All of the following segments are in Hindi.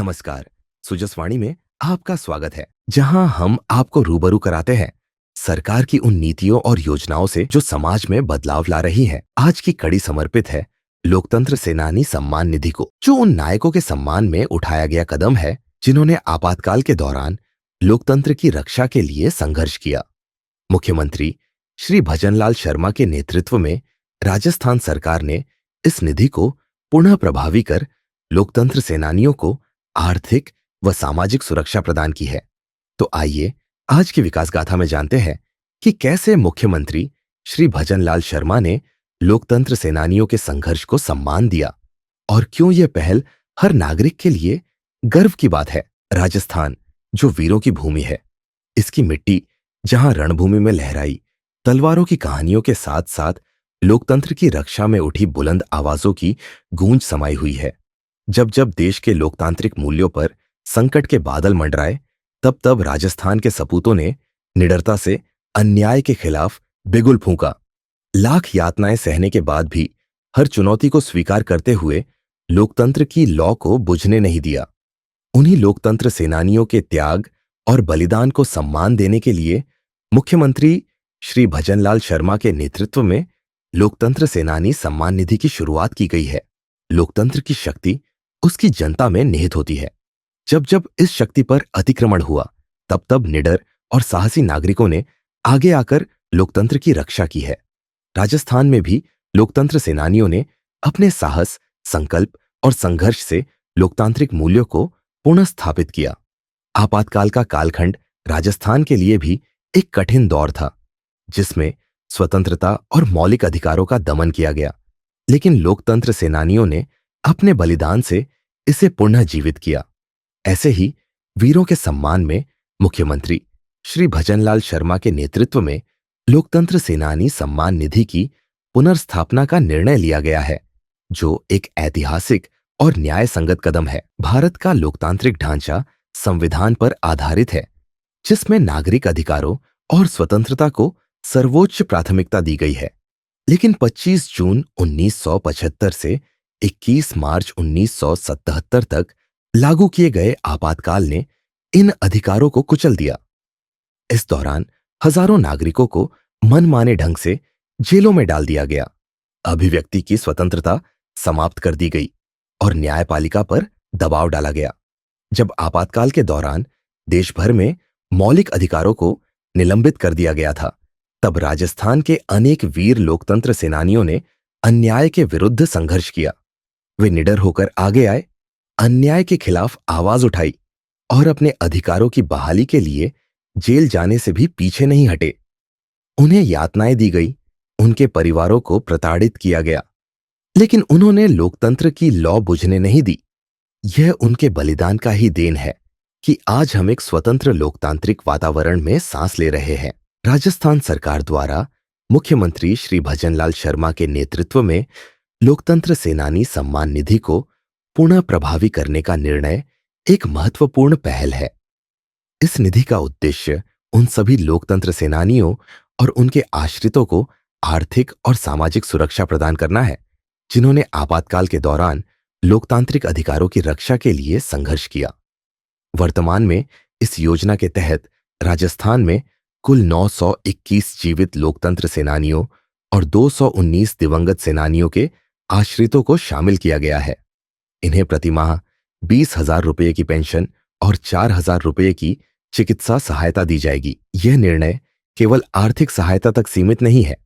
नमस्कार। सुजसवाणी में आपका स्वागत है, जहां हम आपको रूबरू कराते हैं सरकार की उन नीतियों और योजनाओं से जो समाज में बदलाव ला रही हैं। आज की कड़ी समर्पित है लोकतंत्र सेनानी सम्मान निधि को, जो उन नायकों के सम्मान में उठाया गया कदम है जिन्होंने आपातकाल के दौरान लोकतंत्र की रक्षा के लिए संघर्ष किया। मुख्यमंत्री श्री भजनलाल शर्मा के नेतृत्व में राजस्थान सरकार ने इस निधि को पुनः प्रभावी कर लोकतंत्र सेनानियों को आर्थिक व सामाजिक सुरक्षा प्रदान की है। तो आइए आज की विकास गाथा में जानते हैं कि कैसे मुख्यमंत्री श्री भजनलाल शर्मा ने लोकतंत्र सेनानियों के संघर्ष को सम्मान दिया और क्यों यह पहल हर नागरिक के लिए गर्व की बात है। राजस्थान जो वीरों की भूमि है, इसकी मिट्टी जहां रणभूमि में लहराई तलवारों की कहानियों के साथ साथ लोकतंत्र की रक्षा में उठी बुलंद आवाजों की गूंज समाई हुई है। जब जब देश के लोकतांत्रिक मूल्यों पर संकट के बादल मंडराए, तब तब राजस्थान के सपूतों ने निडरता से अन्याय के खिलाफ बिगुल फूंका। लाख यातनाएं सहने के बाद भी हर चुनौती को स्वीकार करते हुए लोकतंत्र की लौ को बुझने नहीं दिया। उन्हीं लोकतंत्र सेनानियों के त्याग और बलिदान को सम्मान देने के लिए मुख्यमंत्री श्री भजनलाल शर्मा के नेतृत्व में लोकतंत्र सेनानी सम्मान निधि की शुरुआत की गई है। लोकतंत्र की शक्ति उसकी जनता में निहित होती है। जब जब इस शक्ति पर अतिक्रमण हुआ, तब तब निडर और साहसी नागरिकों ने आगे आकर लोकतंत्र की रक्षा की है। राजस्थान में भी लोकतंत्र सेनानियों ने अपने साहस, संकल्प और संघर्ष से लोकतांत्रिक मूल्यों को पुनः स्थापित किया। आपातकाल का कालखंड राजस्थान के लिए भी एक कठिन दौर था, जिसमें स्वतंत्रता और मौलिक अधिकारों का दमन किया गया, लेकिन लोकतंत्र सेनानियों ने अपने बलिदान से इसे पुनः जीवित किया। ऐसे ही वीरों के सम्मान में मुख्यमंत्री श्री भजनलाल शर्मा के नेतृत्व में लोकतंत्र सेनानी सम्मान निधि की पुनर्स्थापना का निर्णय लिया गया है, जो एक ऐतिहासिक और न्याय संगत कदम है। भारत का लोकतांत्रिक ढांचा संविधान पर आधारित है, जिसमें नागरिक अधिकारों और स्वतंत्रता को सर्वोच्च प्राथमिकता दी गई है। लेकिन 25 जून 1975 से 21 मार्च 1977 तक लागू किए गए आपातकाल ने इन अधिकारों को कुचल दिया। इस दौरान हजारों नागरिकों को मनमाने ढंग से जेलों में डाल दिया गया, अभिव्यक्ति की स्वतंत्रता समाप्त कर दी गई और न्यायपालिका पर दबाव डाला गया। जब आपातकाल के दौरान देश भर में मौलिक अधिकारों को निलंबित कर दिया गया था, तब राजस्थान के अनेक वीर लोकतंत्र सेनानियों ने अन्याय के विरुद्ध संघर्ष किया। वे निडर होकर आगे आए, अन्याय के खिलाफ आवाज उठाई और अपने अधिकारों की बहाली के लिए जेल जाने से भी पीछे नहीं हटे। उन्हें यातनाएं दी गई, उनके परिवारों को प्रताड़ित किया गया, लेकिन उन्होंने लोकतंत्र की लौ बुझने नहीं दी। यह उनके बलिदान का ही देन है कि आज हम एक स्वतंत्र लोकतांत्रिक वातावरण में सांस ले रहे हैं। राजस्थान सरकार द्वारा मुख्यमंत्री श्री भजनलाल शर्मा के नेतृत्व में लोकतंत्र सेनानी सम्मान निधि को पुनः प्रभावी करने का निर्णय एक महत्वपूर्ण पहल है। इस निधि का उद्देश्य उन सभी लोकतंत्र सेनानियों और उनके आश्रितों को आर्थिक और सामाजिक सुरक्षा प्रदान करना है, जिन्होंने आपातकाल के दौरान लोकतांत्रिक अधिकारों की रक्षा के लिए संघर्ष किया। वर्तमान में इस योजना के तहत राजस्थान में कुल 921 जीवित लोकतंत्र सेनानियों और 219 दिवंगत सेनानियों के आश्रितों को शामिल किया गया है। इन्हें प्रतिमाह 20,000 रुपये की पेंशन और 4,000 रुपये की चिकित्सा सहायता दी जाएगी। यह निर्णय केवल आर्थिक सहायता तक सीमित नहीं है,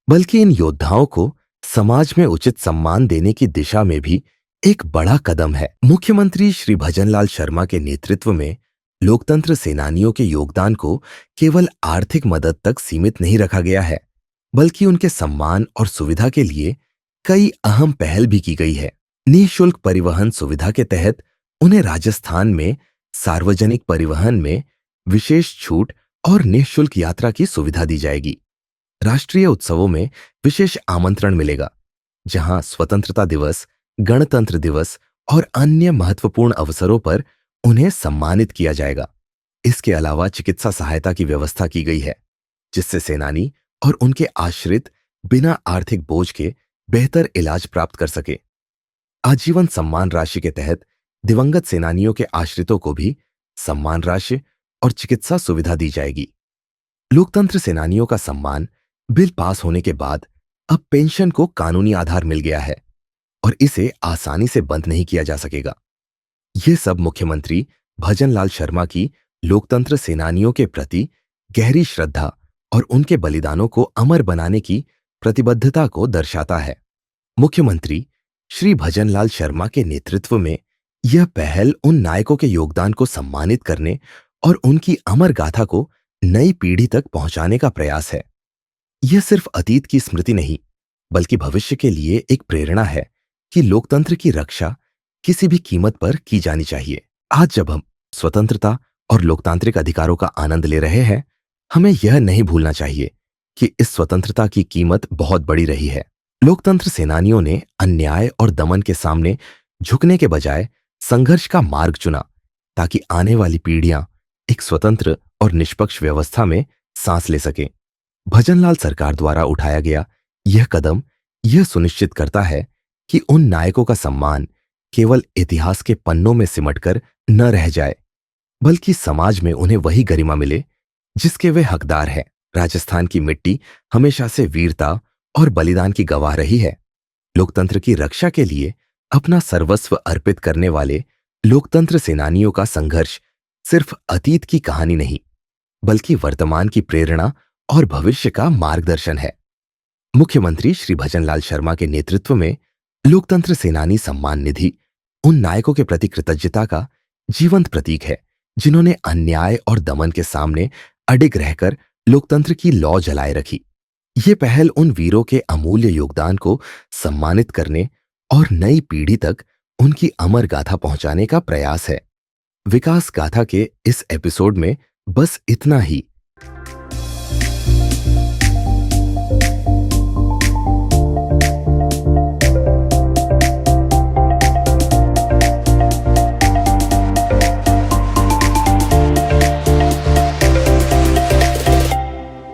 बल्कि इन योद्धाओं को समाज में उचित सम्मान देने की दिशा में भी एक बड़ा कदम है। मुख्यमंत्री श्री भजनलाल शर्मा के नेतृत्व में लोकतंत्र सेनानियों के योगदान को केवल आर्थिक मदद तक सीमित नहीं रखा गया है, बल्कि उनके सम्मान और सुविधा के लिए कई अहम पहल भी की गई है। निःशुल्क परिवहन सुविधा के तहत उन्हें राजस्थान में सार्वजनिक परिवहन में विशेष छूट और निःशुल्क यात्रा की सुविधा दी जाएगी। राष्ट्रीय उत्सवों में विशेष आमंत्रण मिलेगा, जहां स्वतंत्रता दिवस, गणतंत्र दिवस और अन्य महत्वपूर्ण अवसरों पर उन्हें सम्मानित किया जाएगा। इसके अलावा चिकित्सा सहायता की व्यवस्था की गई है, जिससे सेनानी और उनके आश्रित बिना आर्थिक बोझ के बेहतर इलाज प्राप्त कर सके। आजीवन सम्मान राशि के तहत दिवंगत सेनानियों के आश्रितों को भी सम्मान राशि और चिकित्सा सुविधा दी जाएगी। लोकतंत्र सेनानियों का सम्मान बिल पास होने के बाद अब पेंशन को कानूनी आधार मिल गया है और इसे आसानी से बंद नहीं किया जा सकेगा। ये सब मुख्यमंत्री भजनलाल शर्मा की लोकतंत्र सेनानियों के प्रति गहरी श्रद्धा और उनके बलिदानों को अमर बनाने की प्रतिबद्धता को दर्शाता है। मुख्यमंत्री श्री भजनलाल शर्मा के नेतृत्व में यह पहल उन नायकों के योगदान को सम्मानित करने और उनकी अमर गाथा को नई पीढ़ी तक पहुंचाने का प्रयास है। यह सिर्फ अतीत की स्मृति नहीं, बल्कि भविष्य के लिए एक प्रेरणा है कि लोकतंत्र की रक्षा किसी भी कीमत पर की जानी चाहिए। आज जब हम स्वतंत्रता और लोकतांत्रिक अधिकारों का आनंद ले रहे हैं, हमें यह नहीं भूलना चाहिए कि इस स्वतंत्रता की कीमत बहुत बड़ी रही है। लोकतंत्र सेनानियों ने अन्याय और दमन के सामने झुकने के बजाय संघर्ष का मार्ग चुना ताकि आने वाली पीढ़ियां एक स्वतंत्र और निष्पक्ष व्यवस्था में सांस ले सकें। भजनलाल सरकार द्वारा उठाया गया यह कदम यह सुनिश्चित करता है कि उन नायकों का सम्मान केवल इतिहास के पन्नों में सिमटकर न रह जाए, बल्कि समाज में उन्हें वही गरिमा मिले जिसके वे हकदार हैं। राजस्थान की मिट्टी हमेशा से वीरता और बलिदान की गवाह रही है। लोकतंत्र की रक्षा के लिए अपना सर्वस्व अर्पित करने वाले लोकतंत्र सेनानियों का संघर्ष सिर्फ अतीत की कहानी नहीं, बल्कि वर्तमान की प्रेरणा और भविष्य का मार्गदर्शन है। मुख्यमंत्री श्री भजनलाल शर्मा के नेतृत्व में लोकतंत्र सेनानी सम्मान निधि उन नायकों के प्रति कृतज्ञता का जीवंत प्रतीक है जिन्होंने अन्याय और दमन के सामने अडिग रहकर लोकतंत्र की लौ जलाए रखी। ये पहल उन वीरों के अमूल्य योगदान को सम्मानित करने और नई पीढ़ी तक उनकी अमर गाथा पहुंचाने का प्रयास है। विकास गाथा के इस एपिसोड में बस इतना ही।